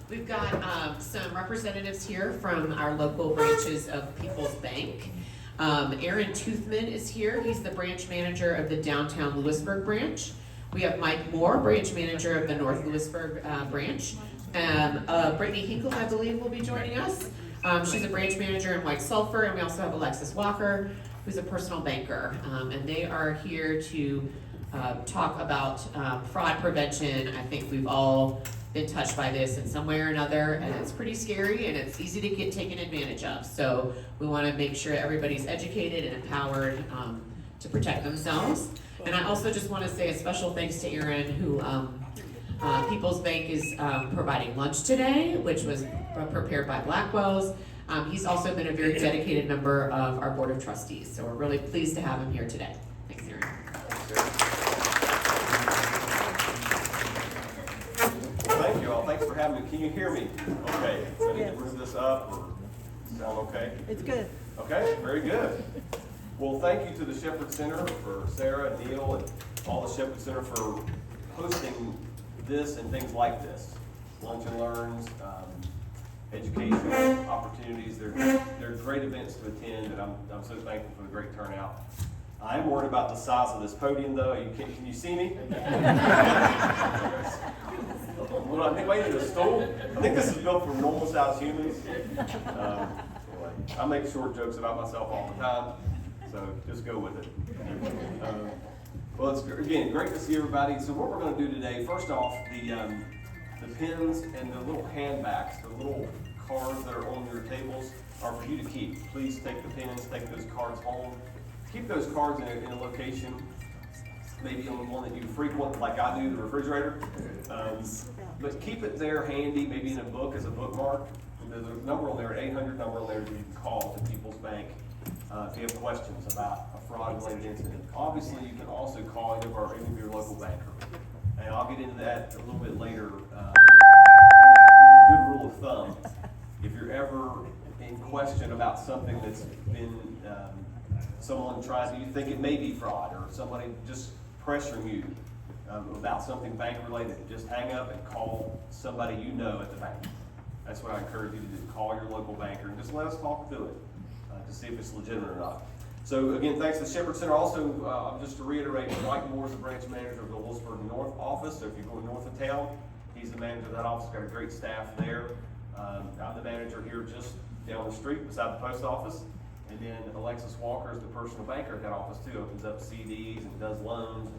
We've got some representatives here from our local branches of People's Bank. Aaron Toothman is here. He's the branch manager of the downtown Lewisburg branch. We have Mike Moore, branch manager of the North Lewisburg branch. Brittany Hinkle, I believe, will be joining us. She's a branch manager in White Sulphur, and we also have Alexis Walker, who's a personal banker. And they are here to talk about fraud prevention. I think we've all been touched by this in some way or another, and it's pretty scary and it's easy to get taken advantage of. So we want to make sure everybody's educated and empowered to protect themselves. And I also just want to say a special thanks to Aaron, who People's Bank is providing lunch today, which was prepared by Blackwell's. He's also been a very dedicated member of our Board of Trustees, so we're really pleased to have him here today. Thanks, Aaron. Thank you all. Thanks for having me. Can you hear me? Okay. So I need to move this up or sound okay? It's good. Okay, very good. Well, thank you to the Shepherd Center for Sarah, Neil, and all the Shepherd Center for hosting this and things like this. Lunch and Learns, education opportunities. They're great events to attend, and I'm so thankful for the great turnout. I'm worried about the size of this podium, though. Can you see me? Well, I think I need a stool. I think this is built for normal sized humans. I make short jokes about myself all the time, so just go with it. Well, it's again great to see everybody. So what we're going to do today, first off, the pins and the little handbags, the little cards that are on your tables, are for you to keep. Please take the pins, take those cards home. Keep those cards in a location, maybe on the one that you frequent, like I do, the refrigerator. But keep it there handy, maybe in a book as a bookmark. There's a number on there, an 800 number on there that you can call to People's Bank if you have questions about a fraud-related incident. Obviously, you can also call any of your local banker. And I'll get into that a little bit later. Good rule of thumb, if you're ever in question about something that's been, someone tries, you think it may be fraud, or somebody just pressuring you about something bank-related, just hang up and call somebody you know at the bank. That's what I encourage you to do. Call your local banker and just let us talk through it to see if it's legitimate or not. So again, thanks to the Shepherd Center. Also, just to reiterate, Mike Moore is the branch manager of the Lewisburg North office. So if you're going north of town, he's the manager of that office. Got a great staff there. I'm the manager here just down the street beside the post office. And then Alexis Walker is the personal banker at that office too. Opens up CDs and does loans.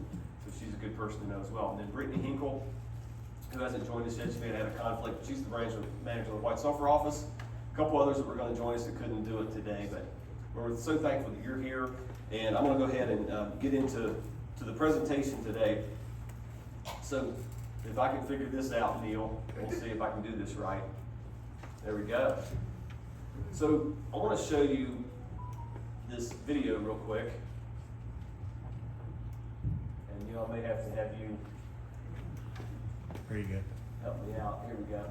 So she's a good person to know as well. And then Brittany Hinkle, who hasn't joined us yet, she may have had a conflict, but she's the branch manager of the White Sulphur office. A couple others that were going to join us that couldn't do it today, but we're so thankful that you're here. And I'm going to go ahead and get into the presentation today. So if I can figure this out, Neil, we'll see if I can do this right. There we go. So I want to show you this video real quick. And Neil, I may have to have you Very good. help me out. Here we go.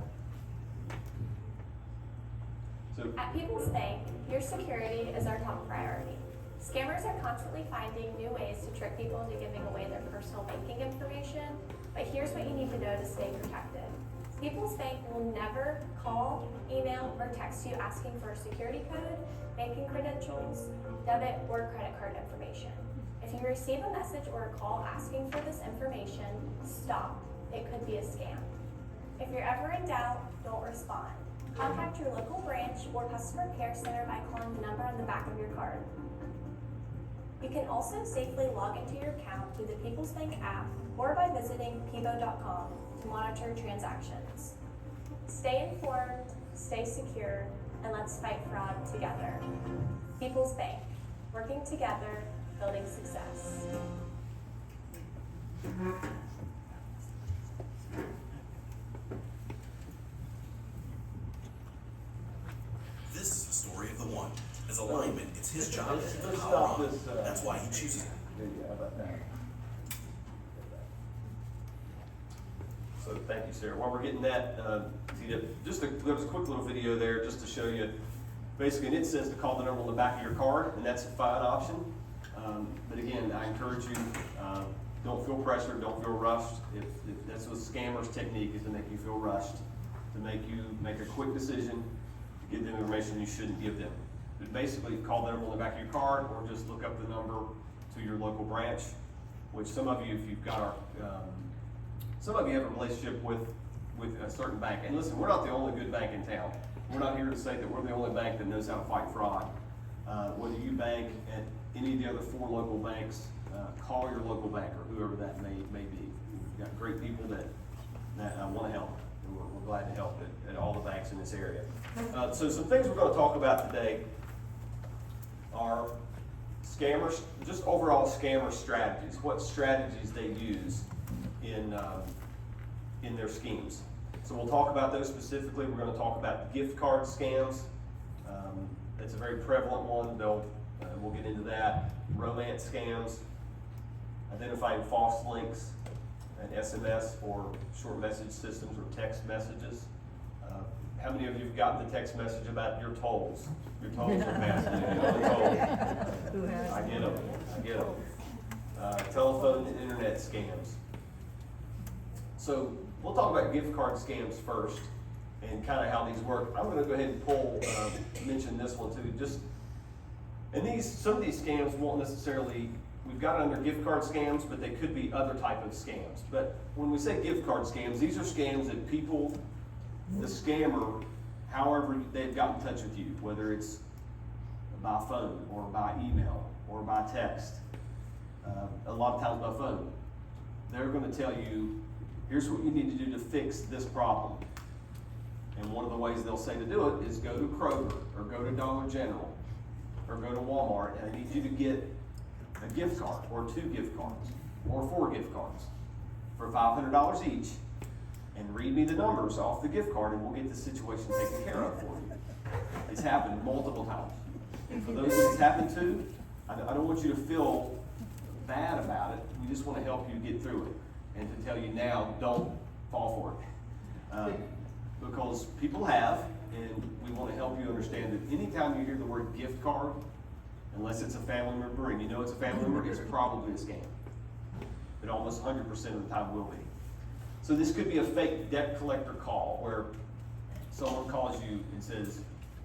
So At People's Bank, your security is our top priority. Scammers are constantly finding new ways to trick people into giving away their personal banking information, but here's what you need to know to stay protected. People's Bank will never call, email, or text you asking for a security code, banking credentials, debit, or credit card information. If you receive a message or a call asking for this information, stop. It could be a scam. If you're ever in doubt, don't respond. Contact your local branch or customer care center by calling the number on the back of your card. You can also safely log into your account through the People's Bank app or by visiting peebo.com to monitor transactions. Stay informed, stay secure, and let's fight fraud together. People's Bank, working together, building success. This is the story of the one. As a lineman, it's his job to hit the let's power stop on. this. That's why he chooses it. How about that? So thank you, Sarah. While we're getting that, there was a quick little video there just to show you. Basically, and it says to call the number on the back of your card, and that's a fine option. But again, I encourage you, don't feel pressured, don't feel rushed. If that's what scammers' technique is, to make you feel rushed. to make you make a quick decision to give them information you shouldn't give them. But basically, call the number on the back of your card, or just look up the number to your local branch, which some of you, if you've got our, some of you have a relationship with a certain bank. And listen, we're not the only good bank in town. We're not here to say that we're the only bank that knows how to fight fraud. Whether you bank at any of the other 4 local banks, call your local banker, whoever that may be. We've got great people that want to help, and we're glad to help at all the banks in this area. So some things we're going to talk about today are scammers, just overall scammer strategies, what strategies they use in their schemes. So we'll talk about those specifically. We're going to talk about gift card scams. That's a very prevalent one. We'll get into that. Romance scams, identifying false links, and SMS or short message systems or text messages. How many of you have gotten the text message about your tolls? Your tolls are massive. I get them. Telephone and internet scams. So we'll talk about gift card scams first and kind of how these work. I'm going to go ahead and mention this one too. Some of these scams won't necessarily, we've got it under gift card scams, but they could be other type of scams. But when we say gift card scams, these are scams that people, the scammer, however they've got in touch with you, whether it's by phone or by email or by text, a lot of times by phone, they're going to tell you, here's what you need to do to fix this problem. And one of the ways they'll say to do it is go to Kroger or go to Dollar General or go to Walmart, and I need you to get a gift card or 2 gift cards or 4 gift cards for $500 each, and read me the numbers off the gift card, and we'll get the situation taken care of for you. It's happened multiple times. And for those that it's happened to, I don't want you to feel bad about it. We just want to help you get through it and to tell you now, don't fall for it. Because people have, and we want to help you understand that anytime you hear the word gift card, unless it's a family member and you know it's a family member, it's probably a scam. It almost 100% of the time will be. So this could be a fake debt collector call where someone calls you and says,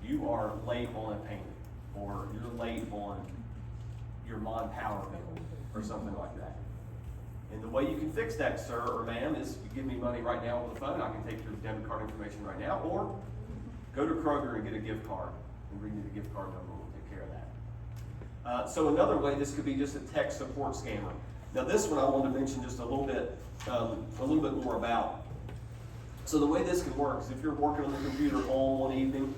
you are late on a payment, or you're late on your power bill, or something like that. And the way you can fix that, sir or ma'am, is you give me money right now over the phone. I can take your debit card information right now, or go to Kroger and get a gift card and read me the gift card number. We'll take care of that. So another way, this could be just a tech support scammer. Now this one I wanted to mention just a little bit more about. So the way this can work is if you're working on the computer all one evening,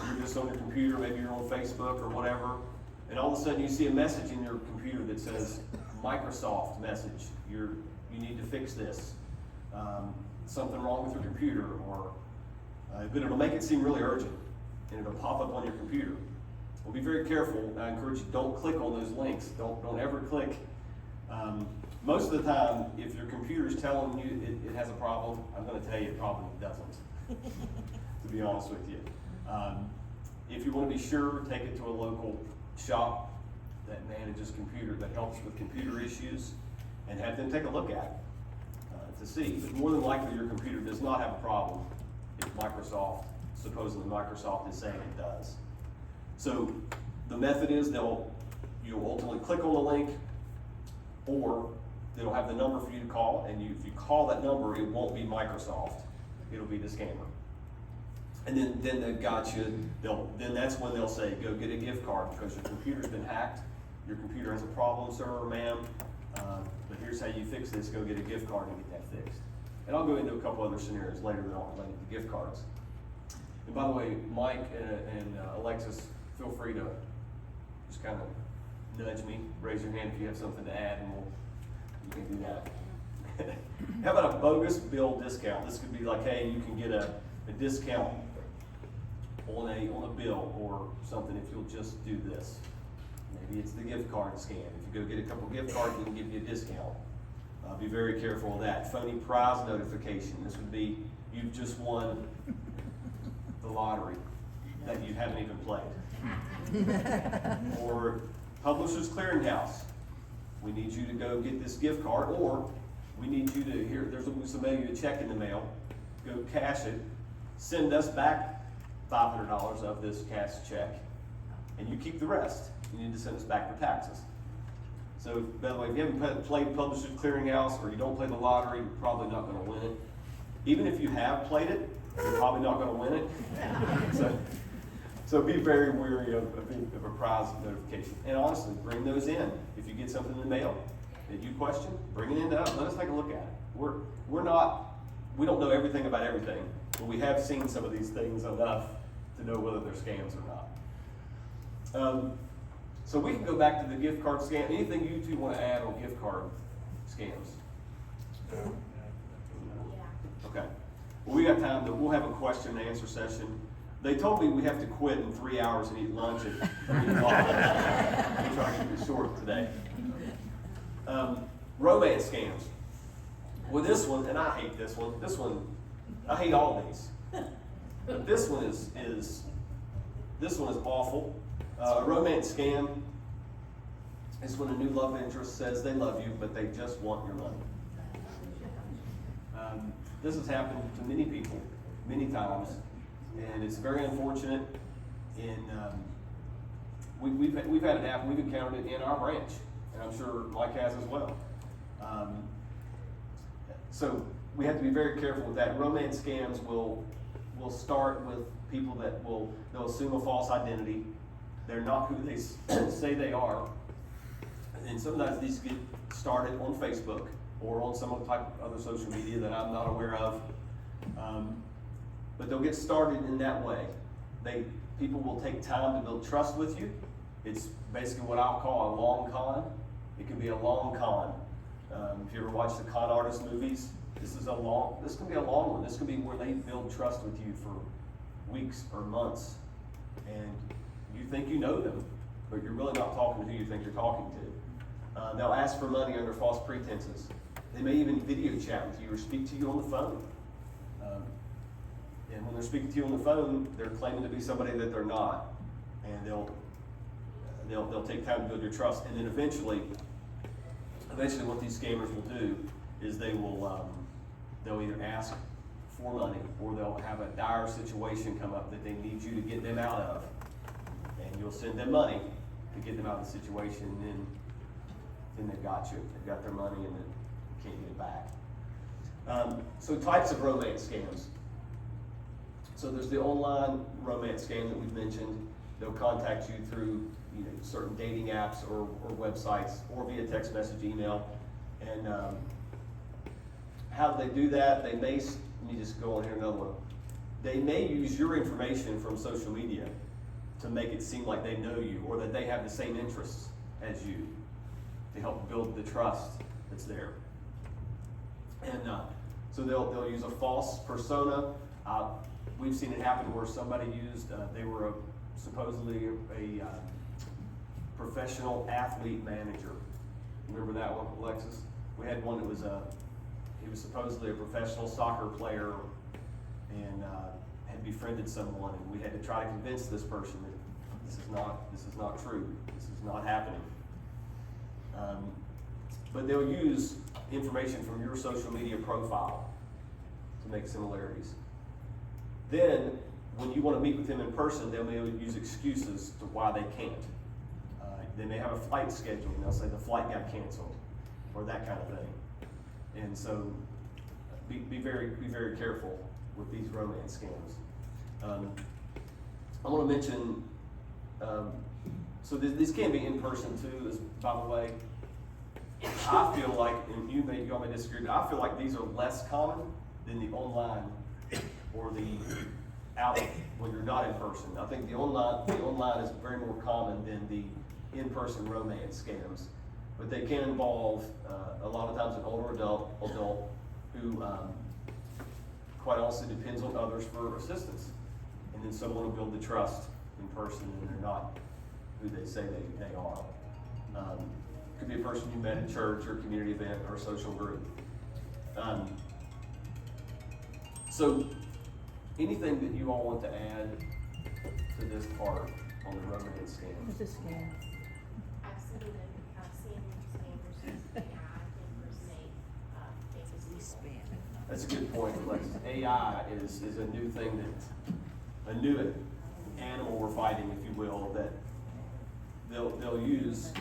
you're just on your computer, maybe you're on Facebook or whatever, and all of a sudden you see a message in your computer that says Microsoft message, you need to fix this, something wrong with your computer, or but it'll make it seem really urgent, and it'll pop up on your computer. Well, be very careful. I encourage you, don't click on those links. Don't ever click. Most of the time, if your computer's telling you it has a problem, I'm going to tell you it probably doesn't, to be honest with you. If you want to be sure, take it to a local shop that manages computer, that helps with computer issues, and have them take a look at it to see. But more than likely, your computer does not have a problem if supposedly Microsoft is saying it does. So the method is you'll ultimately click on the link, or they'll have the number for you to call, and if you call that number, it won't be Microsoft, it'll be the scammer. And then they've got you, then that's when they'll say, go get a gift card because your computer's been hacked, your computer has a problem, sir or ma'am, but here's how you fix this, go get a gift card and get that fixed. And I'll go into a couple other scenarios later that aren't related to gift cards. And by the way, Mike and Alexis, feel free to just kind of nudge me, raise your hand if you have something to add, and you can do that. How about a bogus bill discount? This could be like, hey, you can get a discount on a bill or something if you'll just do this. Maybe it's the gift card scam. If you go get a couple gift cards, we can give you a discount. Be very careful of that. Phony prize notification. This would be, you've just won the lottery that you haven't even played. Or Publishers Clearinghouse. We need you to go get this gift card, or we need you to, there's going to mail you a check in the mail, go cash it, send us back $500 of this cash check, and you keep the rest. You need to send us back for taxes. So, by the way, if you haven't played Publishers Clearinghouse or you don't play the lottery, you're probably not going to win it. Even if you have played it, you're probably not going to win it. So be very wary of a prize notification. And honestly, bring those in. If you get something in the mail that you question, bring it in to us. Let us take a look at it. We don't know everything about everything, but we have seen some of these things enough to know whether they're scams or not. So we can go back to the gift card scam. Anything you two want to add on gift card scams? Okay. Well, we got time. We'll have a question and answer session. They told me we have to quit in 3 hours and eat lunch at 3 o'clock. We're trying to keep it short today. Romance scams. Well, this one, and I hate this one. This one, I hate all these. But this one is awful. A romance scam is when a new love interest says they love you, but they just want your money. This has happened to many people, many times, and it's very unfortunate. We've had it happen. We've encountered it in our branch, and I'm sure Mike has as well. So we have to be very careful with that. Romance scams will start with people that they'll assume a false identity. They're not who they say they are, and sometimes these get started on Facebook or on some type of other social media that I'm not aware of. But they'll get started in that way. People will take time to build trust with you. It's basically what I'll call a long con. It can be a long con. If you ever watch the con artist movies, this can be a long one. This can be where they build trust with you for weeks or months. And you think you know them, but you're really not talking to who you think you're talking to. They'll ask for money under false pretenses. They may even video chat with you or speak to you on the phone. And when they're speaking to you on the phone, they're claiming to be somebody that they're not. And they'll take time to build your trust. And then eventually what these scammers will do is they'll either ask for money or they'll have a dire situation come up that they need you to get them out of. And you'll send them money to get them out of the situation, and then they've got you. They've got their money and then you can't get it back. So types of romance scams. So there's the online romance scam that we've mentioned. They'll contact you through certain dating apps or websites or via text message, email. And how do they do that? Let me just go on here another one. They may use your information from social media to make it seem like they know you or that they have the same interests as you to help build the trust that's there. And so they'll use a false persona. We've seen it happen where somebody they were supposedly a professional athlete manager. Remember that one, Alexis? We had one that he was supposedly a professional soccer player and had befriended someone, and we had to try to convince this person that this is not true. This is not happening. But they'll use information from your social media profile to make similarities. Then, when you want to meet with them in person, they may use excuses to why they can't. They may have a flight scheduled, and they'll say the flight got canceled, or that kind of thing. And so, be very careful with these romance scams. I want to mention, so these can be in person too. By the way, I feel like, and y'all may disagree, but I feel like these are less common than the online or the out when you're not in person. I think the online is very more common than the in-person romance scams, but they can involve a lot of times an older adult who quite honestly depends on others for assistance, and then someone will build the trust in person, and they're not who they say they are. Could be a person you met at church or a community event or a social group. So anything that you all want to add to this part on the romance scams? It's a scam. Absolutely. I've seen scammers use AI to impersonate basically Spam. That's a good point, Alexis. AI is a new thing a new animal we're fighting, if you will, that they'll use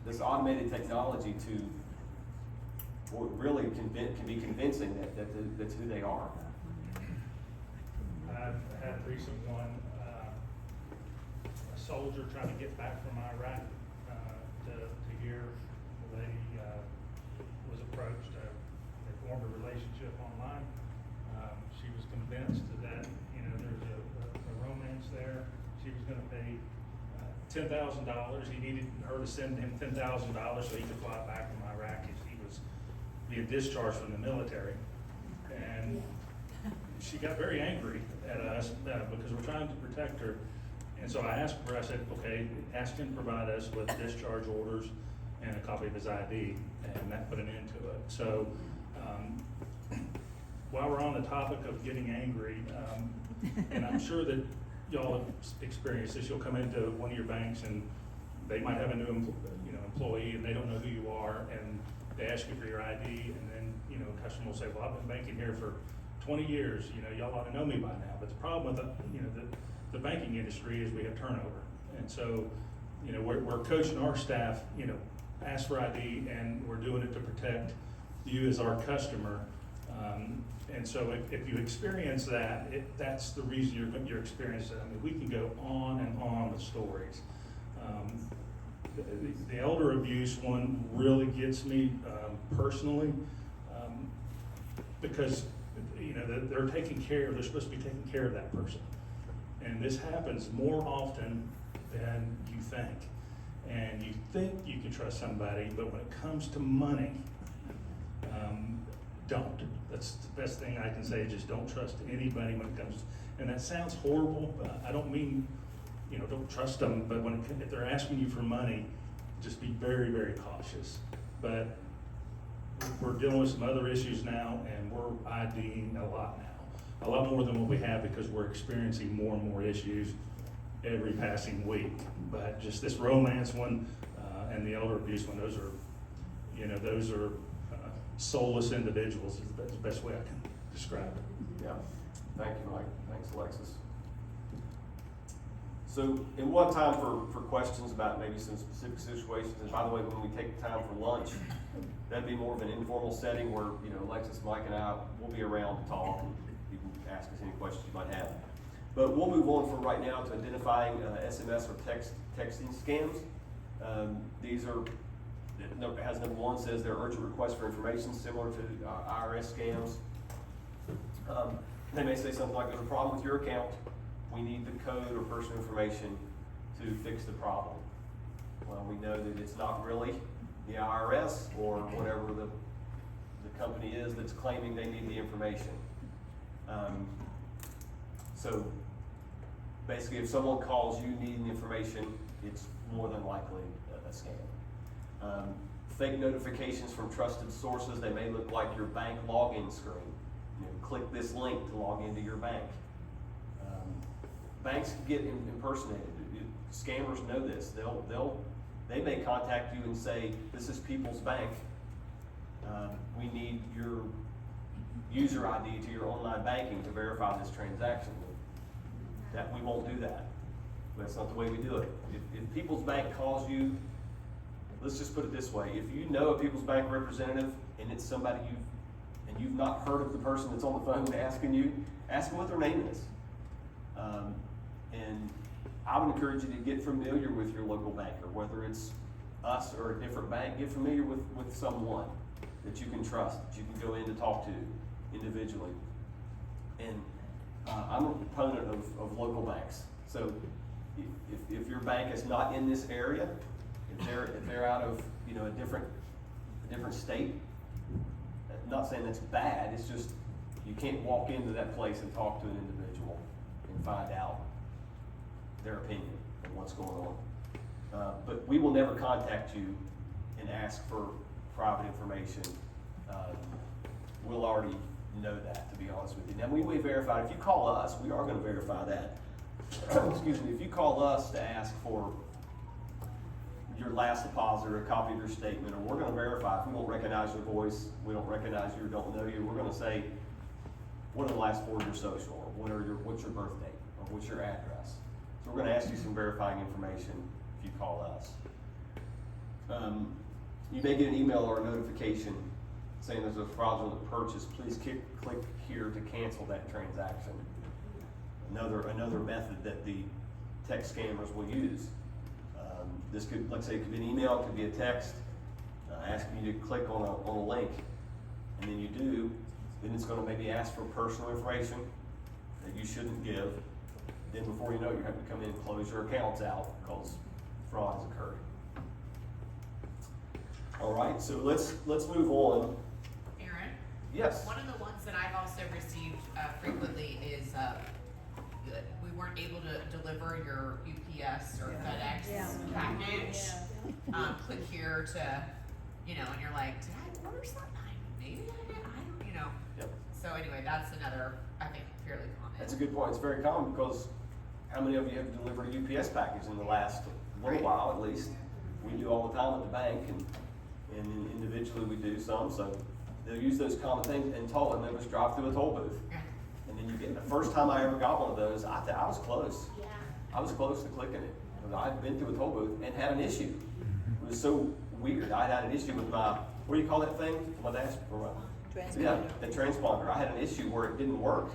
this automated technology to, or really can be convincing that's who they are. I've had a recent one, a soldier trying to get back from Iraq, to here. The lady, was approached, they formed a relationship online. She was convinced that, there's a romance there. She was gonna pay, $10,000. He needed her to send him $10,000 so he could fly back from Iraq as he was being discharged from the military. And she got very angry at us because we're trying to protect her. And so I asked her, I said, okay, ask him to provide us with discharge orders and a copy of his ID, and that put an end to it. So while we're on the topic of getting angry, and I'm sure that y'all have experienced this, you'll come into one of your banks and they might have a new employee and they don't know who you are, and they ask you for your ID, and then a customer will say, well, I've been banking here for 20 years, y'all ought to know me by now. But the problem with the banking industry is we have turnover. And so, we're coaching our staff, ask for ID, and we're doing it to protect you as our customer. And so if you experience that, that's the reason you're experiencing it. I mean, we can go on and on with stories. The elder abuse one really gets me personally, because they're supposed to be taking care of that person. And this happens more often than you think. And you think you can trust somebody, but when it comes to money, don't. That's the best thing I can say, just don't trust anybody when it comes, and that sounds horrible, but I don't mean, don't trust them, but if they're asking you for money, just be very, very cautious. But we're dealing with some other issues now, and we're IDing a lot now. A lot more than what we have, because we're experiencing more and more issues every passing week. But just this romance one, and the elder abuse one, those are soulless individuals, is the best way I can describe it. Yeah, thank you, Mike. Thanks, Alexis. So, in one time for questions about maybe some specific situations, and by the way, when we take time for lunch, that'd be more of an informal setting where, Alexis, Mike, and I will be around to talk, and you can ask us any questions you might have. But we'll move on from right now to identifying SMS or texting scams. These are, as number one says, they're urgent requests for information similar to IRS scams. They may say something like, there's a problem with your account. We need the code or personal information to fix the problem. Well, we know that it's not really the IRS or whatever the company is that's claiming they need the information. So basically, if someone calls you needing information, it's more than likely a scam. Fake notifications from trusted sources. They may look like your bank login screen. Click this link to log into your bank. Banks get impersonated. Scammers know this. They may contact you and say, "This is People's Bank. We need your user ID to your online banking to verify this transaction." That we won't do that. That's not the way we do it. If People's Bank calls you, let's just put it this way: if you know a People's Bank representative and it's somebody you've not heard of the person that's on the phone asking you, ask them what their name is. And I would encourage you to get familiar with your local banker, whether it's us or a different bank. Get familiar with someone that you can trust, that you can go in to talk to individually. And I'm a proponent of local banks. So if your bank is not in this area, if they're out of a different state, I'm not saying that's bad. It's just you can't walk into that place and talk to an individual and find out their opinion of what's going on. But we will never contact you and ask for private information. We'll already know that, to be honest with you. Now, we verify. If you call us, we are going to verify that. Excuse me. If you call us to ask for your last deposit or a copy of your statement, or we're gonna verify. If we don't recognize your voice, we don't recognize you or don't know you, we're gonna say, what are the last four of your social, or what's your birth date, or what's your address? So we're gonna ask you some verifying information if you call us. You may get an email or a notification saying there's a fraudulent purchase. Please click here to cancel that transaction. Another method that the tech scammers will use. This could, like I say, it could be an email, it could be a text, asking you to click on a link, and then you do, then it's gonna maybe ask for personal information that you shouldn't give. Then before you know it, you have to come in and close your accounts out because fraud has occurred. All right, so let's move on. Aaron? Yes. One of the ones that I've also received frequently is we weren't able to deliver your UPS or FedEx package. Click here to, and you're like, did I order something? Maybe I did. I don't, Yep. So anyway, that's another, I think, fairly common. That's a good point. It's very common because how many of you have delivered a UPS package in the last little while at least? We do all the time at the bank, and individually we do some, so they'll use those common things and they'll just drive through a toll booth. Yeah. And then you get, the first time I ever got one of those, I was close. Yeah. I was close to clicking it, because I'd been through a toll booth and had an issue. It was so weird. I had an issue with my, what do you call that thing? My dash, Transponder. yeah, the transponder. I had an issue where it didn't work.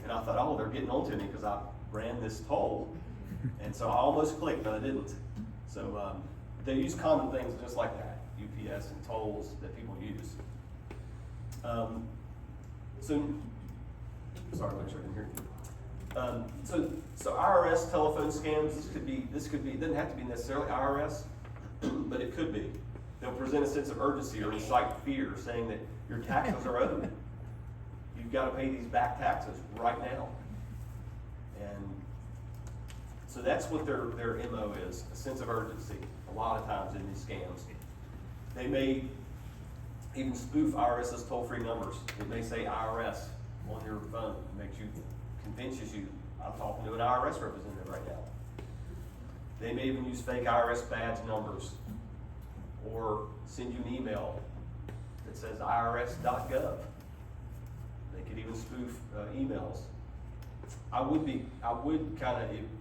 And I thought, oh, they're getting onto me because I ran this toll. And so I almost clicked, but I didn't. So they use common things just like that, UPS and tolls that people use. Sorry, make sure I didn't hear you. So IRS telephone scams, this could be, it doesn't have to be necessarily IRS, but it could be. They'll present a sense of urgency or incite fear, saying that your taxes are owed. You've got to pay these back taxes right now. And so that's what their MO is, a sense of urgency, a lot of times in these scams. They may even spoof IRS's toll-free numbers. It may say IRS on your phone. It convinces you, I'm talking to an IRS representative right now. They may even use fake IRS badge numbers or send you an email that says irs.gov. They could even spoof emails. I would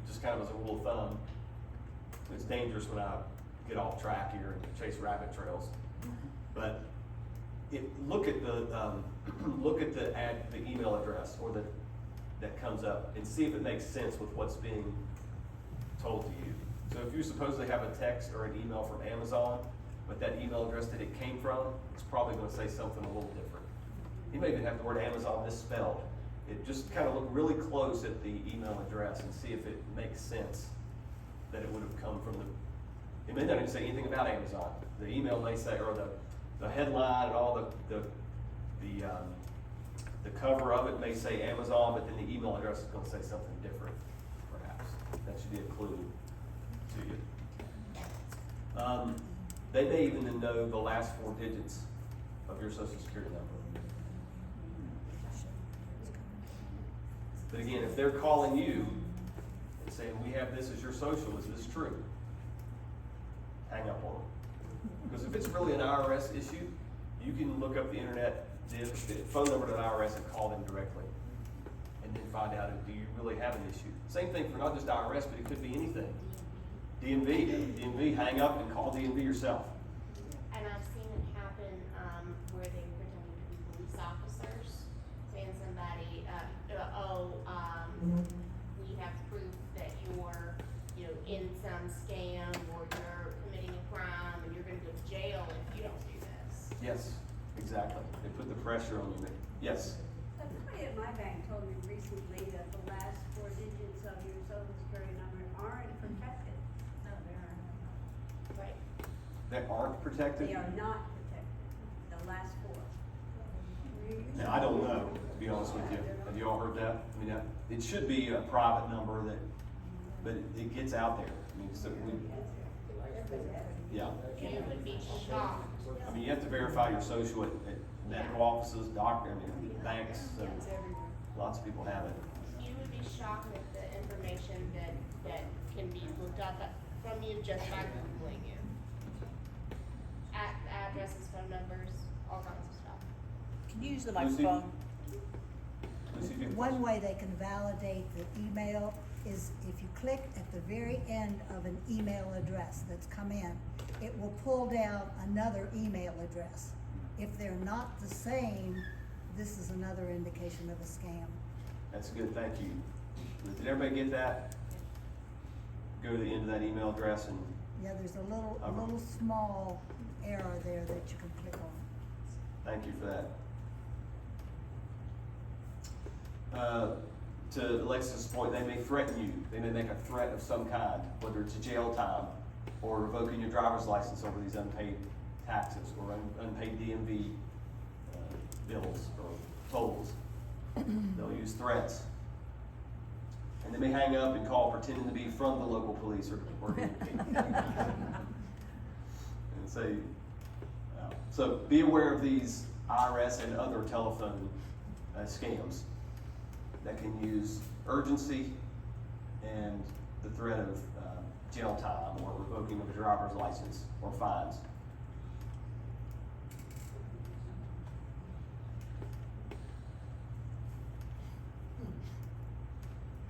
just kind of as a rule of thumb, it's dangerous when I get off track here and chase rabbit trails. But look at the email address or that comes up and see if it makes sense with what's being told to you. So if you supposedly have a text or an email from Amazon, but that email address that it came from, it's probably going to say something a little different. You may even have the word Amazon misspelled. It just kind of look really close at the email address and see if it makes sense that it would have come from it may not even say anything about Amazon. The email may say, or the headline and all the cover of it may say Amazon, but then the email address is going to say something different, perhaps. That should be a clue to you. They may even know the last 4 digits of your Social Security number. But again, if they're calling you and saying, we have this as your social, is this true? Hang up on them. Because if it's really an IRS issue, you can look up the internet, the phone number to the IRS and call them directly. And then find out, do you really have an issue? Same thing for not just IRS, but it could be anything. DMV, hang up and call DMV yourself. And I've seen it happen, where they pretend to be police officers, saying somebody, we have proof that you're, in some scam or you're committing a crime and you're gonna go to jail if you don't do this. Yes, exactly. They put the pressure on you. Yes? Somebody at my bank told me recently that the last 4 digits of your Social Security number aren't protected. No, they aren't. Right. That aren't protected? They are not protected, the last 4. Now, I don't know, to be honest with you. Have you all heard that? I mean, it should be a private number but it gets out there. I mean, so yeah. You would be shocked. I mean, you have to verify your social at medical offices, banks, so lots of people have it. You would be shocked at the information that can be looked up from you just by Googling it. addresses, phone numbers, all kinds of stuff. Can you use the Lucy? microphone? Lucy, do you have a One question? way they can validate the email is if you click at the very end of an email address that's come in, it will pull down another email address. If they're not the same, this is another indication of a scam. That's good, thank you. Did everybody get that? Go to the end of that email address and, Yeah, there's a little small arrow there that you can click on. thank you for that. To Alexis' point, they may threaten you. They may make a threat of some kind, whether it's a jail time or revoking your driver's license over these unpaid taxes or unpaid DMV bills or tolls. They'll use threats. And they may hang up and call pretending to be from the local police or and say, so be aware of these IRS and other telephone scams that can use urgency and the threat of jail time or revoking of a driver's license or fines.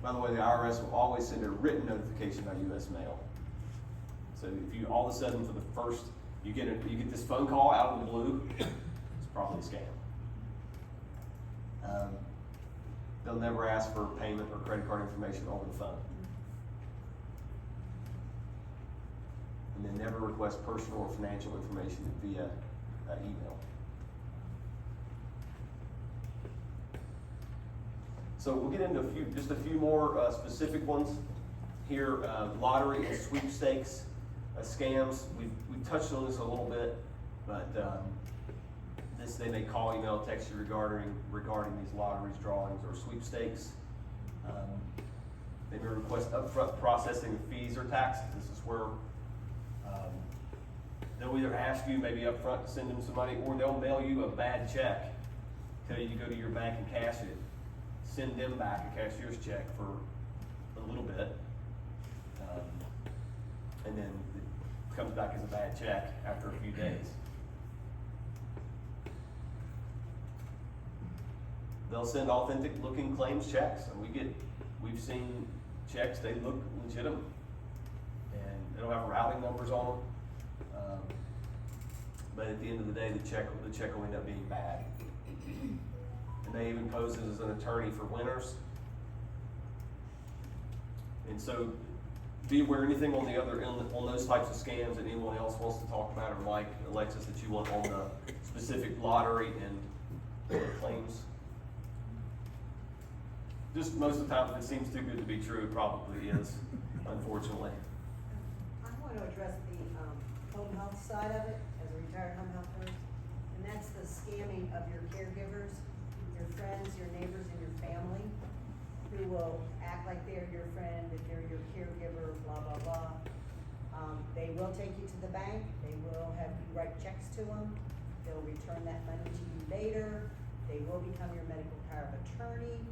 By the way, the IRS will always send a written notification by U.S. mail. So if you all of a sudden for the first, you get this phone call out of the blue, it's probably a scam. They'll never ask for payment or credit card information over the phone. And they never request personal or financial information via email. So we'll get into just a few more specific ones here. Lottery and sweepstakes scams. We've touched on this a little bit, but they may call, email, text you regarding these lotteries, drawings, or sweepstakes. They may request upfront processing of fees or taxes. This is where they'll either ask you maybe upfront to send them some money, or they'll mail you a bad check, tell you to go to your bank and cash it, send them back a cashier's check for a little bit, and then it comes back as a bad check after a few days. They'll send authentic looking claims checks, and we've seen checks, they look legitimate, and they'll have routing numbers on them. But at the end of the day, the check will end up being bad. And they even pose as an attorney for winners. And so be aware anything on those types of scams that anyone else wants to talk about, or like Alexis, that you want on the specific lottery and claims. Just most of the time, if it seems too good to be true, it probably is, unfortunately. I want to address the home health side of it, as a retired home health nurse, and that's the scamming of your caregivers, your friends, your neighbors, and your family, who will act like they're your friend, that they're your caregiver, blah, blah, blah. They will take you to the bank, they will have you write checks to them, they'll return that money to you later, they will become your medical power of attorney,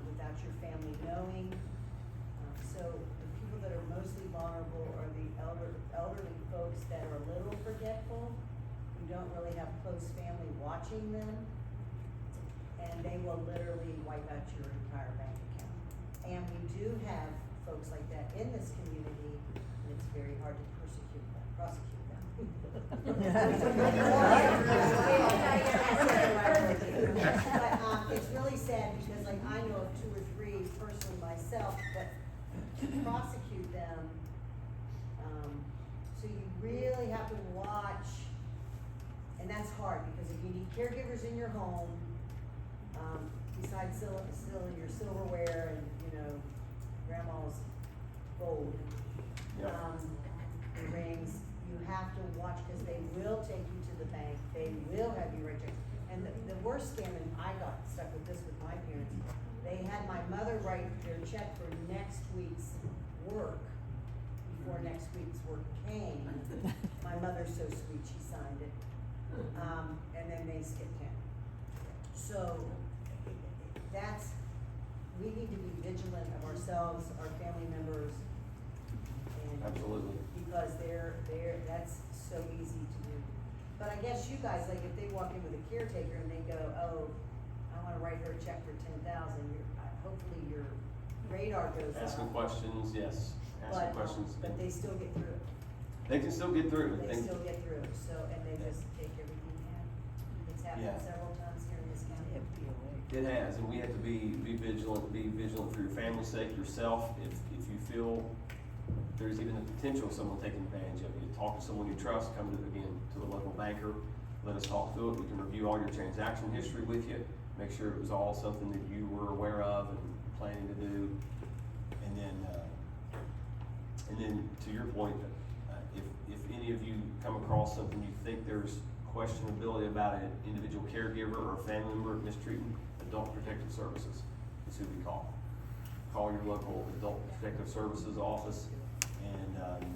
without your family knowing. So the people that are mostly vulnerable are the elderly folks that are a little forgetful, who don't really have close family watching them, and they will literally wipe out your entire bank account. And we do have folks like that in this community, and it's very hard to prosecute them. But it's really sad because like I know of 2 or 3 personally myself, but to prosecute them, so you really have to watch, and that's hard because if you need caregivers in your home, besides still your silverware and grandma's gold, the rings, you have to watch because they will take you to the bank. They will have you write checks. And the worst scam, and I got stuck with this with my parents, they had my mother write their check for next week's work before next week's work came. My mother's so sweet, she signed it. And then they skipped town. So we need to be vigilant of ourselves, our family members, and Absolutely. because that's so easy to do. But I guess you guys, like, if they walk in with a caretaker and they go, oh, I wanna write her a check for 10,000, hopefully your radar goes up. Asking questions, yes, asking questions. But they still get through it. They can still get through it. They still get through it, so, and they just take everything in hand. It's happened Yeah. several times here in this county. It has, and we have to be vigilant for your family's sake, yourself. If you feel there's even the potential of someone taking advantage of you, talk to someone you trust, come to, again, to the local banker, let us talk through it. We can review all your transaction history with you, make sure it was all something that you were aware of and planning to do. And then to your point, if any of you come across something you think there's questionability about an individual caregiver or a family member mistreating, Adult Protective Services is who we call. Call your local Adult Protective Services office and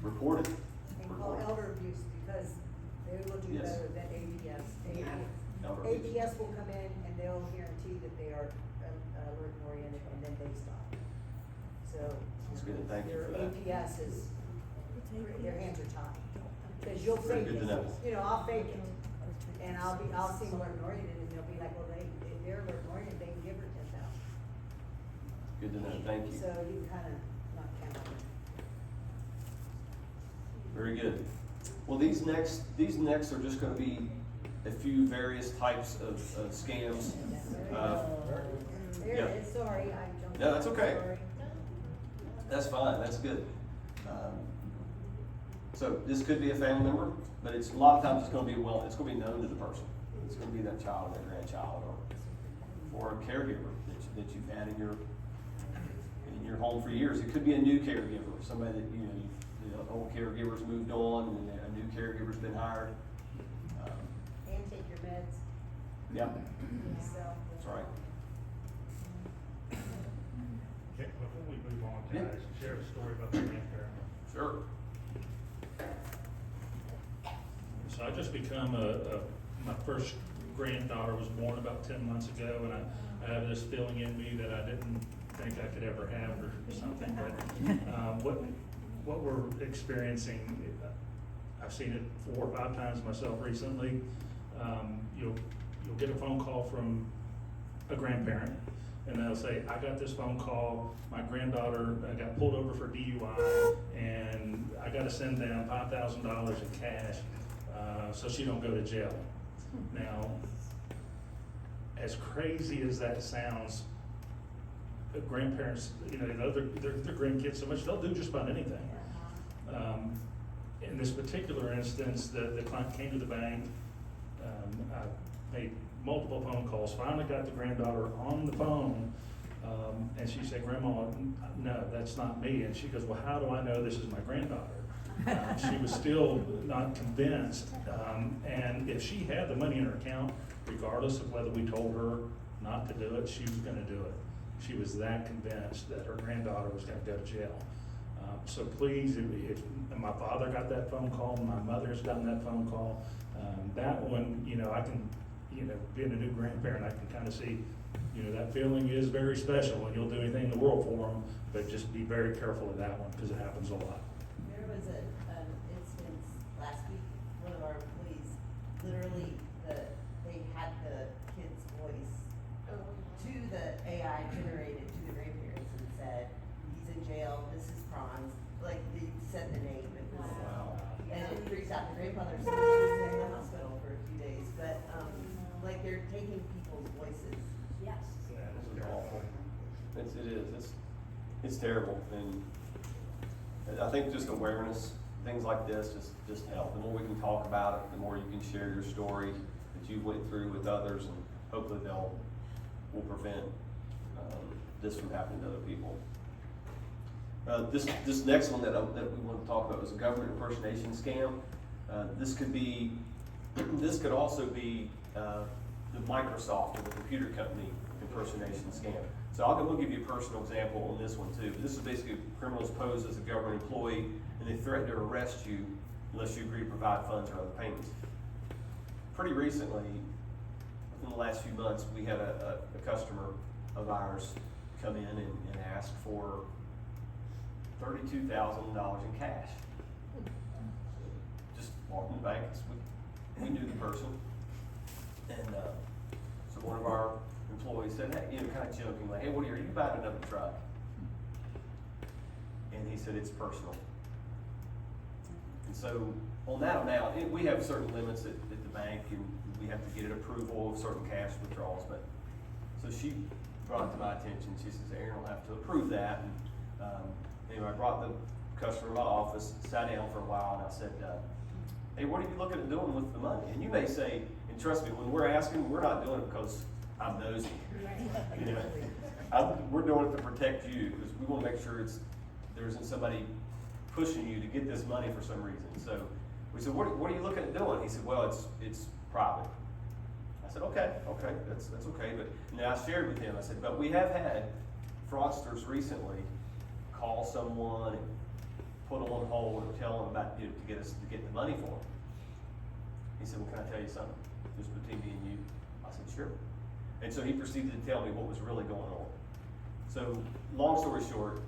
report it. And call elder abuse because they will do Yes. better than APS. Elder abuse. APS will come in and they'll guarantee that they are alert and oriented and then they stop. So. That's good, thank you Your for that. APS is, their hands are tied. Cause you'll Very fake good it, to know. you know, I'll fake it. And I'll see alert and oriented and they'll be like, well, if they're alert and oriented, they can give her 10,000. Good to know, thank you. So you kinda not count on it. Very good. Well, these next are just gonna be a few various types of scams. There yeah. it is, sorry, I jumped. No, that's okay. Sorry. That's fine, that's good. So this could be a family member, but it's, a lot of times it's gonna be known to the person. It's gonna be that child, that grandchild, or a caregiver that you've had in your home for years. It could be a new caregiver, somebody that, the old caregiver's moved on and a new caregiver's been hired. And take your meds. Yep, So. that's right. Okay, before we move on, Yeah. can I share a story about the grandparent? Sure. So I just become my first granddaughter was born about 10 months ago, and I have this feeling in me that I didn't think I could ever have or something, but what we're experiencing, I've seen it 4 or 5 times myself recently. You'll get a phone call from a grandparent, and they'll say, I got this phone call, my granddaughter got pulled over for DUI, and I gotta send them $5,000 in cash, so she don't go to jail. Now, as crazy as that sounds, the grandparents, they love their grandkids so much, they'll do just about anything. In this particular instance, the client came to the bank, I made multiple phone calls, finally got the granddaughter on the phone, and she said, Grandma, no, that's not me. And she goes, well, how do I know this is my granddaughter? She was still not convinced, and if she had the money in her account, regardless of whether we told her not to do it, she was gonna do it. She was that convinced that her granddaughter was gonna go to jail. So please, if my father got that phone call, my mother's gotten that phone call, that one, I can, being a new grandparent, I can kind of see, that feeling is very special, and you'll do anything in the world for them, but just be very careful of that one, because it happens a lot. There was an instance last week, one of our employees, literally, they had the kid's voice to the AI generated to the grandparents and said, he's in jail, this is Franz, like, they said the name, it was, and it freaked out the grandmother, so she was in the hospital for a few days, but, like, they're taking people's voices. Yes. That is This is terrible. awful. It's terrible, and I think just awareness, things like this just help. The more we can talk about it, the more you can share your story that you went through with others, and hopefully will prevent this from happening to other people. This next one that we want to talk about is a government impersonation scam. This could also be the Microsoft or the computer company impersonation scam. So we'll give you a personal example on this one too. This is basically criminals pose as a government employee and they threaten to arrest you unless you agree to provide funds or other payments. Pretty recently, within the last few months, we had a customer of ours come in and ask for $32,000 in cash. Just walked in the bank, we knew the person. And, so one of our employees said, hey, you know, kind of joking, like, hey, Woody, are you buying another truck? And he said, it's personal. And so on that amount, we have certain limits at the bank, and we have to get an approval of certain cash withdrawals, but, so she brought it to my attention. She says, Aaron will have to approve that. And, anyway, I brought the customer in my office, sat down for a while, and I said, hey, what are you looking at doing with the money? And you may say, and trust me, when we're asking, we're not doing it because I'm nosy. You know, we're doing it to protect you, because we want to make sure there isn't somebody pushing you to get this money for some reason. So we said, what are you looking at doing? He said, well, it's private. I said, okay, that's okay. But now I shared with him, I said, but we have had fraudsters recently call someone and put them on hold and tell them about, you know, to get the money for them. He said, well, can I tell you something? Just between me and you. I said, sure. And so he proceeded to tell me what was really going on. So long story short,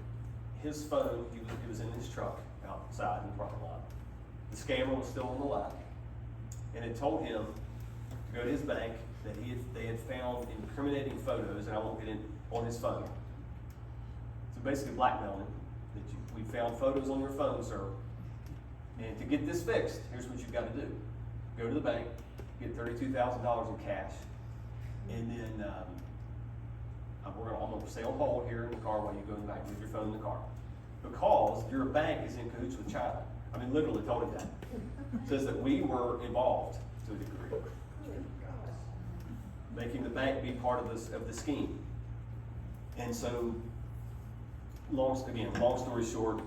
his phone, he was in his truck outside in the parking lot. The scammer was still on the line, and it told him to go to his bank that they had found incriminating photos, and I won't get in, on his phone. So basically blackmailing him, that we found photos on your phone, sir. And to get this fixed, here's what you've got to do. Go to the bank, get $32,000 in cash, and then I'm gonna stay on hold here in the car while you go in the bank, leave your phone in the car. Because your bank is in cahoots with China. I mean, literally told him that. Says that we were involved to a degree, making the bank be part of the scheme. And so, long story short,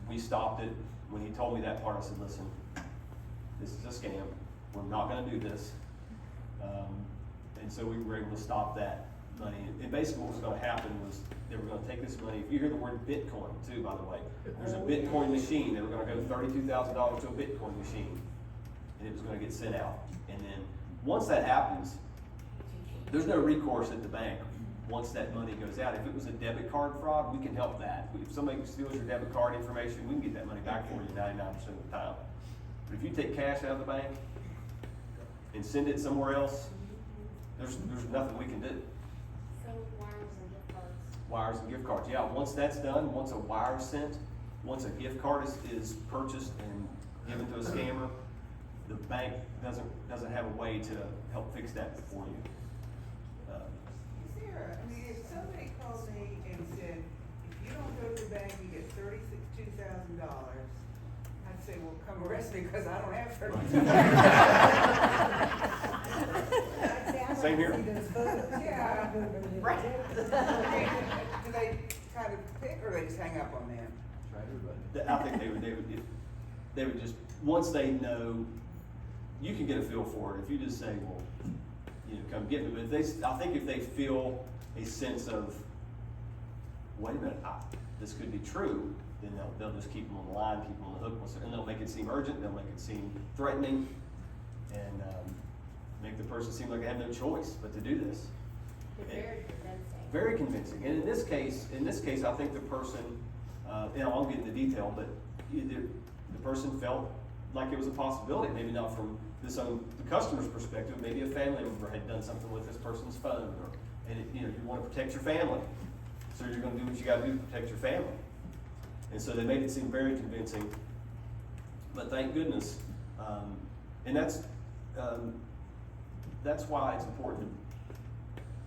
we stopped it. When he told me that part, I said, listen, this is a scam. We're not gonna do this. And so we were able to stop that money. And basically what was gonna happen was they were gonna take this money. If you hear the word Bitcoin too, by the way, there's a Bitcoin machine. They were gonna go $32,000 to a Bitcoin machine, and it was gonna get sent out. And then once that happens, there's no recourse at the bank once that money goes out. If it was a debit card fraud, we can help that. If somebody steals your debit card information, we can get that money back for you 99% of the time. But if you take cash out of the bank and send it somewhere else, there's nothing we can do. So wires and gift cards. Wires and gift cards, yeah. Once that's done, once a wire is sent, once a gift card is purchased and given to a scammer, the bank doesn't have a way to help fix that for you. Sarah, I mean, if somebody called me and said, if you don't go to the bank, you get $32,000, I'd say, well, come arrest me because I don't have $32,000. Same here. Yeah. Right. I mean, do they kind of pick or they just hang up on them? I think they would just, once they know, you can get a feel for it. If you just say, well, you know, come get me. But I think if they feel a sense of, wait a minute, this could be true, then they'll just keep them on the line, keep them on the hook, and they'll make it seem urgent, they'll make it seem threatening, and make the person seem like they have no choice but to do this. It's very convincing. Very convincing. And in this case, I think the person, I won't get into detail, but the person felt like it was a possibility, maybe not from the customer's perspective, maybe a family member had done something with this person's phone, you want to protect your family, so you're going to do what you got to do to protect your family. And so they made it seem very convincing, but thank goodness, and that's why it's important,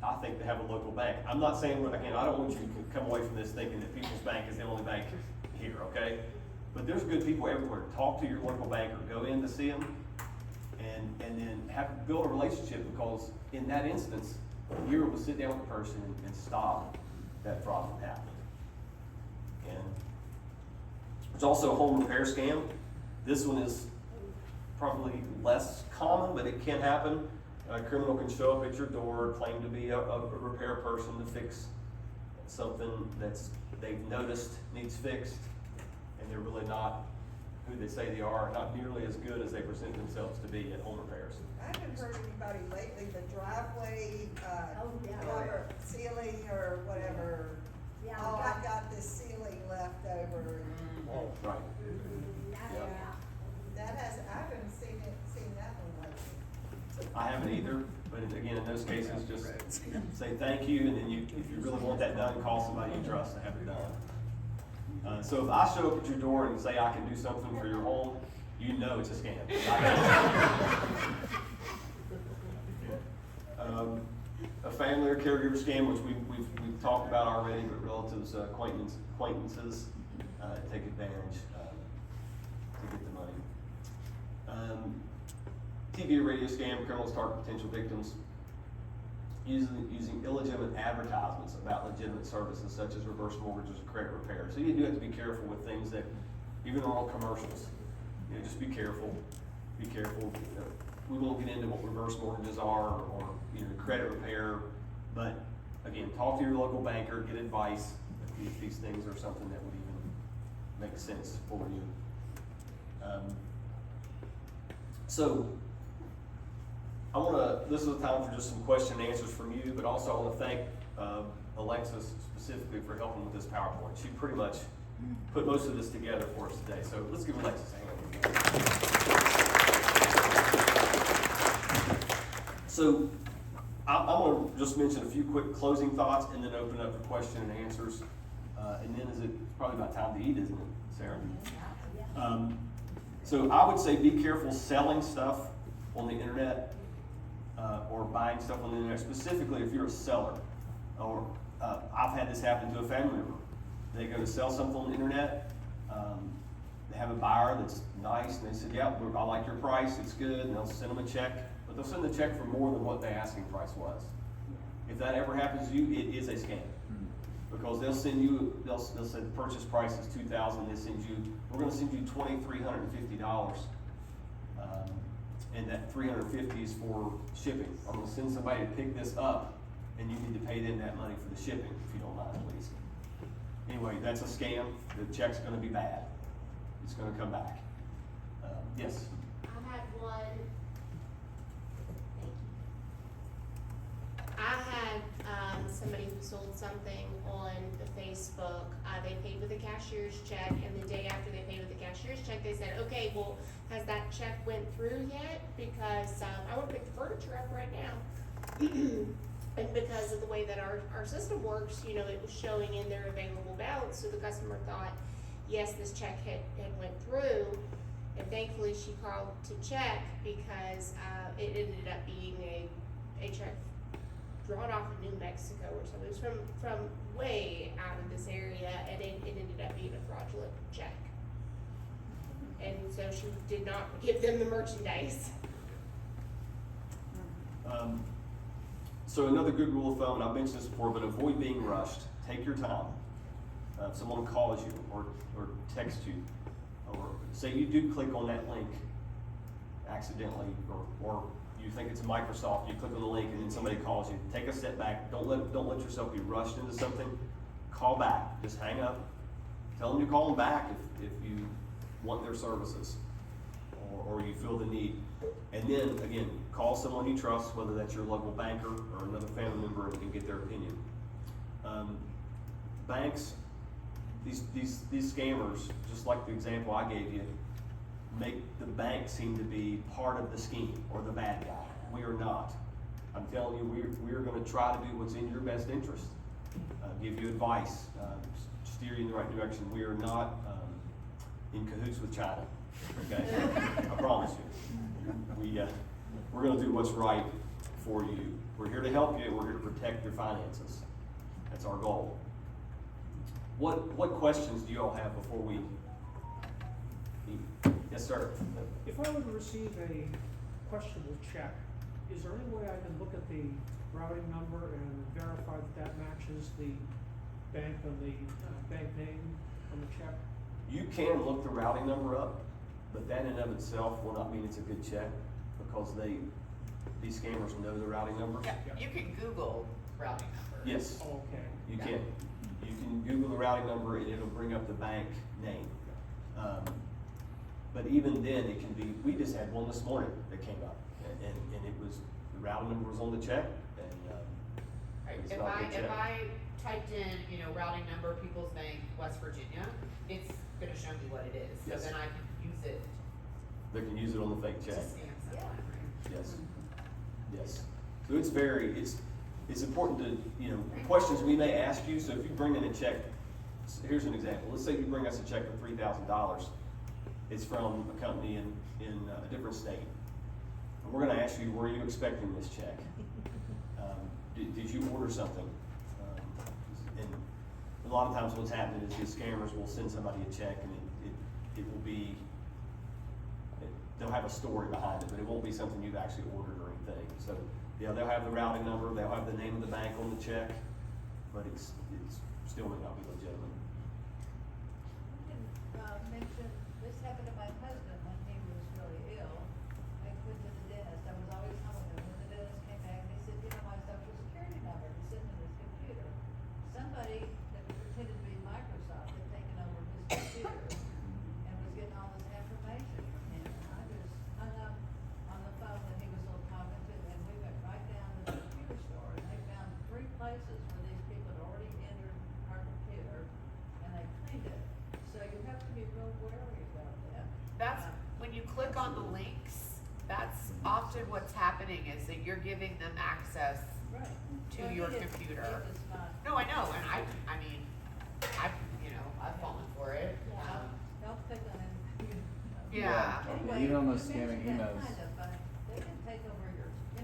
I think, to have a local bank. I'm not saying, again, I don't want you to come away from this thinking that People's Bank is the only bank here, okay? But there's good people everywhere. Talk to your local banker, go in to see them, and then build a relationship, because in that instance, you're able to sit down with the person and stop that fraud from happening. And there's also a home repair scam. This one is probably less common, but it can happen. A criminal can show up at your door, claim to be a repair person to fix something they've noticed needs fixed, and they're really not who they say they are, not nearly as good as they present themselves to be at home repairs. I haven't heard anybody lately, the driveway, cover, ceiling or whatever. Yeah, Oh, I got this ceiling left over. Right. Yeah. I haven't seen that one lately. I haven't either, but again, in those cases, just say thank you, and then if you really want that done, call somebody you trust to have it done. So if I show up at your door and say I can do something for your home, you know it's a scam. A family or caregiver scam, which we've talked about already, but relatives, acquaintances take advantage to get the money. TV or radio scam, criminals target potential victims using illegitimate advertisements about legitimate services such as reverse mortgages or credit repair. So you do have to be careful with things that, even on commercials, just be careful. Be careful. We won't get into what reverse mortgages are or credit repair, but again, talk to your local banker, get advice if these things are something that would even make sense for you. So this is a time for just some question and answers from you, but also I want to thank Alexis specifically for helping with this PowerPoint. She pretty much put most of this together for us today. So let's give Alexis a hand. So I'm going to just mention a few quick closing thoughts and then open up for question and answers. And then it's probably about time to eat, isn't it, Sarah? So I would say be careful selling stuff on the internet or buying stuff on the internet, specifically if you're a seller. Or I've had this happen to a family member. They go to sell something on the internet. They have a buyer that's nice, and they said, yeah, I like your price, it's good, and they'll send them a check. But they'll send the check for more than what the asking price was. If that ever happens to you, it is a scam. Because they'll say the purchase price is $2,000, we're going to send you $2,350. And that $350 is for shipping. I'm going to send somebody to pick this up, and you need to pay them that money for the shipping, if you don't mind, please. Anyway, that's a scam. The check's going to be bad. It's going to come back. Yes? I had one. Thank you. I had somebody who sold something on the Facebook. They paid with a cashier's check, and the day after they paid with the cashier's check, they said, okay, well, has that check went through yet? Because I want to pick the furniture up right now. And because of the way that our system works, it was showing in their available balance, so the customer thought, yes, this check had went through, and thankfully she called to check because it ended up being a check drawn off of New Mexico or something. It was from way out of this area, and it ended up being a fraudulent check. And so she did not give them the merchandise. So another good rule of thumb, and I've mentioned this before, but avoid being rushed. Take your time. If someone calls you or texts you, or say you do click on that link accidentally, or you think it's Microsoft, you click on the link and then somebody calls you, take a step back. Don't let yourself be rushed into something. Call back. Just hang up. Tell them to call them back if you want their services or you feel the need. And then, again, call someone you trust, whether that's your local banker or another family member, and get their opinion. Banks, these scammers, just like the example I gave you, make the bank seem to be part of the scheme or the bad guy. We are not. I'm telling you, we're going to try to do what's in your best interest, give you advice, steer you in the right direction. We are not in cahoots with China. Okay, I promise you. We're going to do what's right for you. We're here to help you, and we're here to protect your finances. That's our goal. What questions do you all have before we eat? Yes, sir. If I were to receive a questionable check, is there any way I can look at the routing number and verify that matches the bank and the bank name on the check? You can look the routing number up, but that in and of itself will not mean it's a good check, because these scammers know the routing number. Yeah, you can Google routing number. Yes. Okay. You can. You can Google the routing number and it'll bring up the bank name. But even then, it can be, we just had one this morning that came up, and it was, the routing number was on the check, and it's not a good check. If I typed in, routing number, People's Bank, West Virginia, it's gonna show me what it is. Yes. So then I can use it They can use it on the fake check. Yeah. Yes, yes. So it's important to, questions we may ask you, so if you bring in a check, here's an example. Let's say you bring us a check for $3,000. It's from a company in a different state. And we're gonna ask you, were you expecting this check? Did you order something? And a lot of times what's happening is these scammers will send somebody a check and it will be, they'll have a story behind it, but it won't be something you've actually ordered or anything. So, yeah, they'll have the routing number, they'll have the name of the bank on the check, but it's still may not be legitimate. Mention, this happened to my husband when he was really ill. I went to the dentist, I was always home with him. When the dentist came back, they said, my social security number is sitting in his computer. Somebody that pretended to be Microsoft had taken over his computer and was getting all this information from him. And I just hung up on the phone that he was still talking to, and we went right down to the computer store, and they found 3 places where these people had already entered our computer, and they cleaned it. So you have to be real wary about that. That's, when you click on the links, that's often what's happening is that you're giving them access Right. to Well, your he didn't- computer. he was not- No, I know, and I've fallen for it. Don't click on it. Yeah. Anyway, even on those you scamming mentioned that emails. kind of, but they can take over they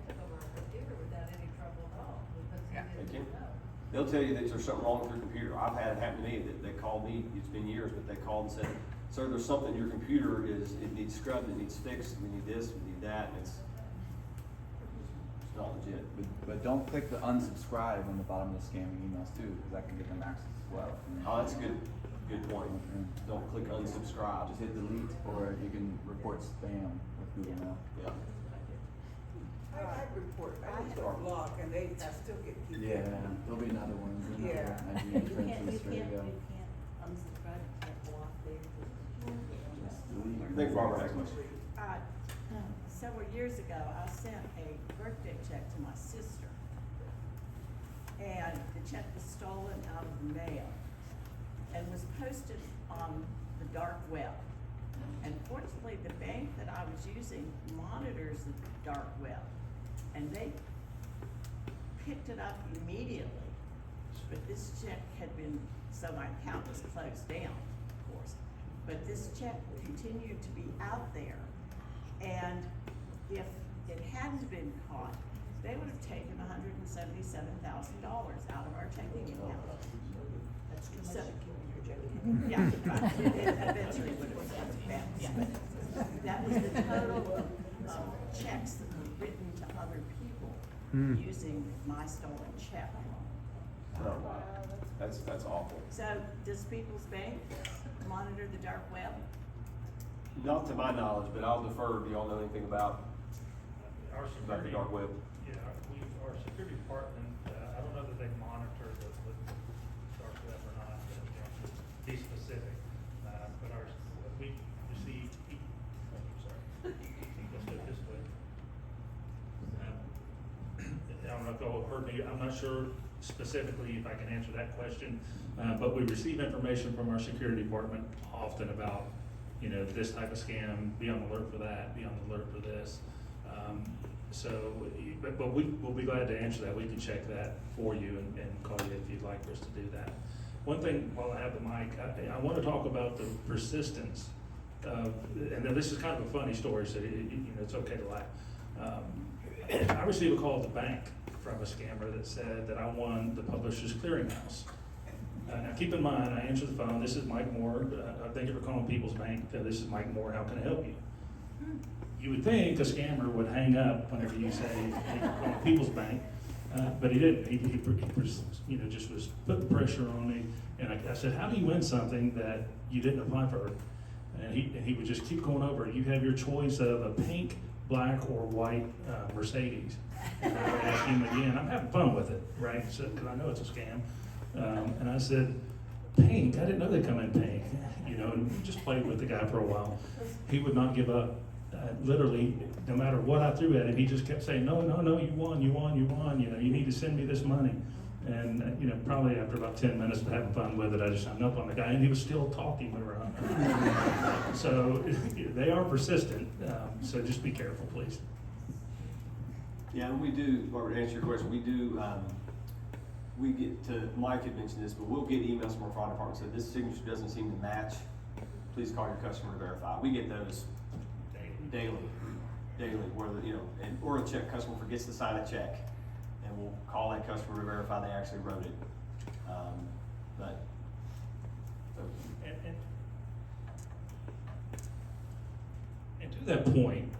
took over a computer without any trouble at all, because Yeah. he They didn't can. know. They'll tell you that there's something wrong with your computer. I've had it happen to me, that they called me, it's been years, but they called and said, sir, there's something, your computer it needs scrubbed, it needs fixed, we need this, we need that, and it's not legit. But don't click the unsubscribe on the bottom of the scamming emails too, because that can give them access as well. Oh, that's a good point. Don't click unsubscribe. Just hit delete, or you can report spam with Google Mail. Yeah. I report, I just block and they still get people. Yeah, there'll be another one. Yeah. You can't unsubscribe, you can't block there. I think Barbara has a question. Several years ago, I sent a birthday check to my sister. And the check was stolen out of the mail and was posted on the dark web. And fortunately, the bank that I was using monitors the dark web. And they picked it up immediately. But this check had been, so my account was closed down, of course. But this check continued to be out there. And if it hadn't been caught, they would have taken $177,000 out of our checking account. That's too much So- to keep in your checking. Yeah, right. It eventually would have bounced, but that was the total of checks that were written to other people using my stolen check. Oh, wow. That's awful. So does People's Bank monitor the dark web? Not to my knowledge, but I'll defer. Do y'all know anything about Our the security. dark web? Yeah, our security department, I don't know that they monitor the dark web or not, but, be specific. But we receive, sorry, let's do it this way. I don't know if y'all heard me, I'm not sure specifically if I can answer that question, but we receive information from our security department often about, this type of scam, be on alert for that, be on alert for this. But we'll be glad to answer that. We can check that for you and call you if you'd like for us to do that. One thing, while I have the mic, I want to talk about the persistence of, and then this is kind of a funny story, so it's okay to laugh. I received a call at the bank from a scammer that said that I won the Publishers Clearinghouse. Now keep in mind, I answered the phone, this is Mike Moore, thank you for calling People's Bank, this is Mike Moore, how can I help you? You would think a scammer would hang up whenever you say, hey, you're calling People's Bank, but he didn't. He just was putting pressure on me. And I said, how do you win something that you didn't apply for? And he would just keep going over it. You have your choice of a pink, black, or white Mercedes. And I would ask him again. I'm having fun with it, right? Because I know it's a scam. And I said, pink? I didn't know they come in pink. And we just played with the guy for a while. He would not give up. Literally, no matter what I threw at him, he just kept saying, no, you won. You need to send me this money. And, you know, probably after about 10 minutes of having fun with it, I just hung up on the guy, and he was still talking when we were on. So they are persistent, so just be careful, please. Yeah, and we do, or to answer your question, we do, we get to, Mike had mentioned this, but we'll get emails from our fraud department saying this signature doesn't seem to match. Please call your customer to verify. We get those daily, where, you know, and, or a customer forgets to sign a check, and we'll call that customer to verify they actually wrote it. But, so. And to that point,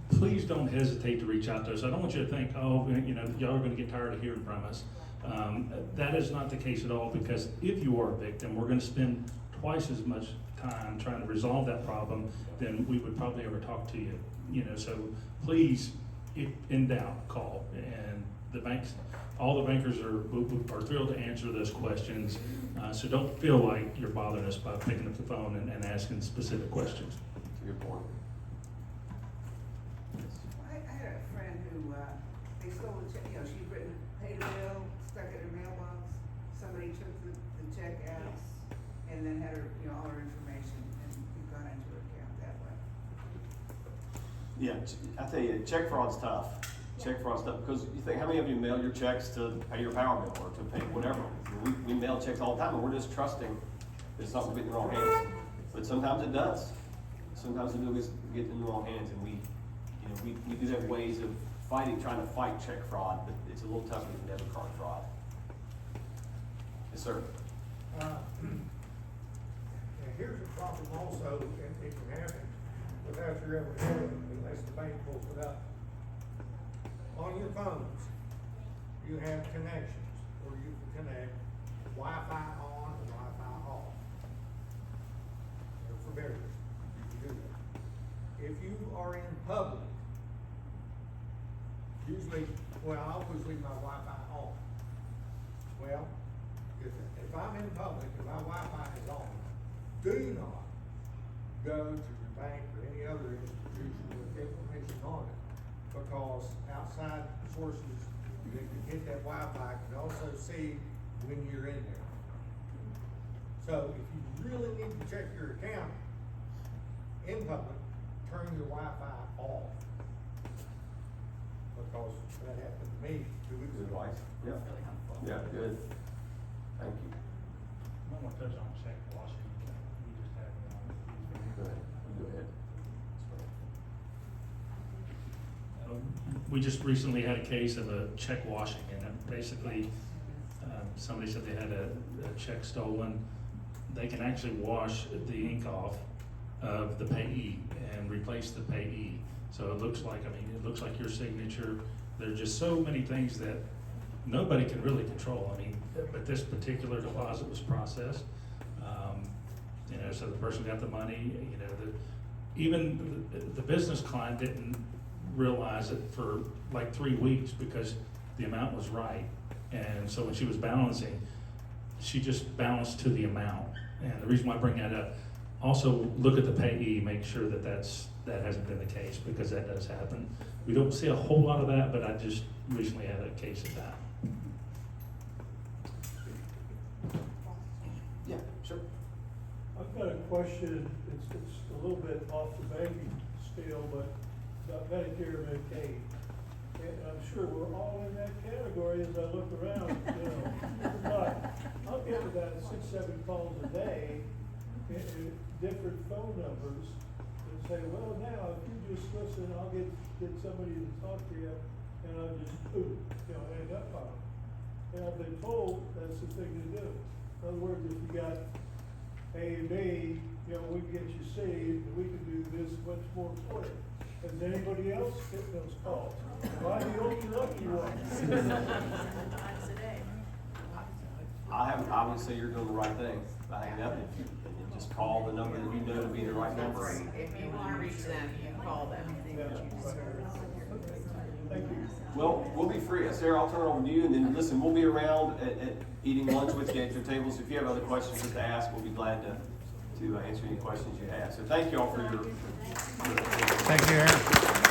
please don't hesitate to reach out to us. I don't want you to think, oh, you know, y'all are gonna get tired of hearing from us. That is not the case at all, because if you are a victim, we're gonna spend twice as much time trying to resolve that problem than we would probably ever talk to you. You know, so please, if in doubt, call. And the banks, all the bankers are thrilled to answer those questions. So don't feel like you're bothering us by picking up the phone and asking specific questions. That's a good point. I had a friend who, they stole a check, you know, she'd written, paid a bill, stuck it in her mailbox, somebody took the check out, and then had her, you know, all her information, and gone into her account that way. Yeah, I tell you, check fraud's tough. Check fraud's tough, because you think, how many of you mail your checks to pay your power bill or to pay whatever? We mail checks all the time, and we're just trusting that it's not gonna get in the wrong hands. But sometimes it does. Sometimes it does get in the wrong hands, and we do have ways of trying to fight check fraud, but it's a little tougher than debit card fraud. Yes, sir. And here's a problem also, and it can happen without you ever knowing, unless the bank pulls it up. On your phones, you have connections where you can connect Wi-Fi on and Wi-Fi off. They're for various, you can do that. If you are in public, usually, well, I always leave my Wi-Fi on. Well, if I'm in public and my Wi-Fi is on, do not go to your bank or any other institution with information on it, because outside sources that can hit that Wi-Fi can also see when you're in there. So if you really need to check your account in public, turn your Wi-Fi off. Because that happened to me 2 weeks Good ago. advice. Yeah. Yeah, good. Thank you. I want to touch on check washing. We just had Go ahead. Go ahead. We just recently had a case of a check washing, and basically, somebody said they had a check stolen. They can actually wash the ink off of the payee and replace the payee. So it looks like, it looks like your signature. There's just so many things that nobody can really control. But this particular deposit was processed. You know, so the person got the money, you know, even the business client didn't realize it for like 3 weeks because the amount was right. And so when she was balancing, she just balanced to the amount. And the reason why I bring that up, also look at the payee, make sure that that hasn't been the case, because that does happen. We don't see a whole lot of that, but I just recently had a case of that. Yeah, sure. I've got a question, it's a little bit off the banking scale, but about Medicare and Medicaid. And I'm sure we're all in that category as I look around, you know. But I'll get about 6-7 calls a day, and different phone numbers, and say, well, now, if you just listen, I'll get somebody to talk to you, and I'll just, hang up on them. And I've been told that's the thing to do. In other words, if you got A and B, we can get you C, and we can do this much more for you. Has anybody else get those calls? Am I the only lucky one? Obviously, you're doing the right thing by hanging up, and just call the number that you know to be the right number. If you wanna reach them, you call them. Thank you. Well, we'll be free. Sarah, I'll turn it over to you, and then listen, we'll be around at eating lunch with you at your tables. If you have other questions just to ask, we'll be glad to answer any questions you have. So thank you all for your. Thank you, Aaron.